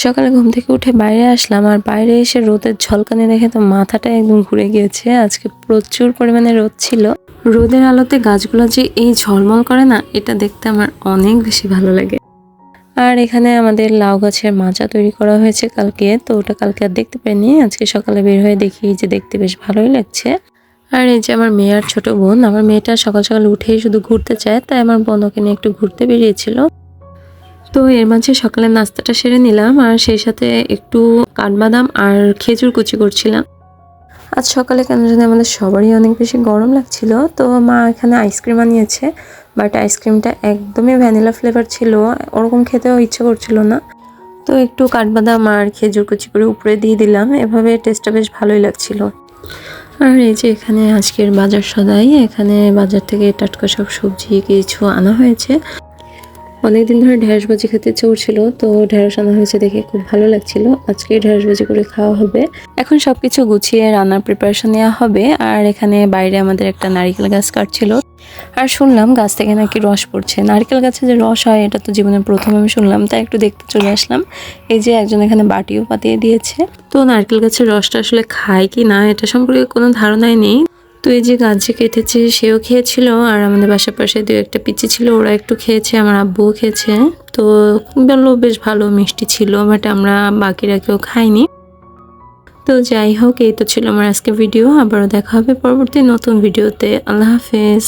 সকালে ঘুম থেকে উঠে বাইরে আসলাম, আর বাইরে এসে রোদের ঝলকানি দেখে তো মাথাটা একদম ঘুরে গিয়েছে। আজকে প্রচুর পরিমাণে রোদ ছিল। রোদের আলোতে গাছগুলো যে এই ঝলমল করে না, এটা দেখতে আমার অনেক বেশি ভালো লাগে। আর এখানে আমাদের লাউ গাছের মাচা তৈরি করা হয়েছে কালকে, তো ওটা কালকে আর দেখতে পাইনি। আজকে সকালে বের হয়ে দেখি যে দেখতে বেশ ভালোই লাগছে। আর এই যে আমার মেয়ে আর ছোট বোন, আমার মেয়েটা সকাল সকাল উঠেই শুধু ঘুরতে চায়, তাই আমার বোন ওকে নিয়ে একটু ঘুরতে বেরিয়েছিল। তো এর মাঝে সকালের নাস্তাটা সেরে নিলাম, আর সেই সাথে একটু কাঠবাদাম আর খেজুর কুচি করছিলাম। আজ সকালে কেন জানি আমাদের সবারই অনেক বেশি গরম লাগছিল, তো মা এখানে আইসক্রিম আনিয়েছে, বাট আইসক্রিমটা একদমই ভ্যানিলা ফ্লেভার ছিল, ওরকম খেতেও ইচ্ছে করছিল না। তো একটু কাঠবাদাম আর খেজুর কুচি করে উপরে দিয়ে দিলাম, এভাবে টেস্টটা বেশ ভালোই লাগছিল। আর এই যে এখানে আজকের বাজার সদাই, এখানে বাজার থেকে টাটকা সব সবজি কিছু আনা হয়েছে। অনেকদিন ধরে ঢেঁড়স ভাজি খেতে ইচ্ছে করছিল, তো ঢেঁড়স আনা হয়েছে দেখে খুব ভালো লাগছিল। আজকে ঢেঁড়স ভাজি করে খাওয়া হবে। এখন সবকিছু গুছিয়ে রান্নার প্রিপারেশন নেওয়া হবে। আর এখানে বাইরে আমাদের একটা নারকেল গাছ কাটছিল, আর শুনলাম গাছ থেকে নাকি রস পড়ছে। নারকেল গাছে যে রস হয় এটা তো জীবনে প্রথম আমি শুনলাম, তাই একটু দেখতে চলে আসলাম। এই যে একজন এখানে বাটিও পাতিয়ে দিয়েছে। তো নারকেল গাছের রসটা আসলে খায় কি না এটা সম্পর্কে কোনো ধারণাই নেই। তো এই যে গাছ যে কেটেছে সেও খেয়েছিল, আর আমাদের বাসার পাশে দু একটা পিচি ছিল, ওরা একটু খেয়েছে, আমার আব্বুও খেয়েছে। তো বললো বেশ ভালো মিষ্টি ছিল, বাট আমরা বাকিরা কেউ খাইনি। তো যাই হোক, এই তো ছিল আমার আজকে ভিডিও। আবারও দেখা হবে পরবর্তী নতুন ভিডিওতে। আল্লাহ হাফেজ।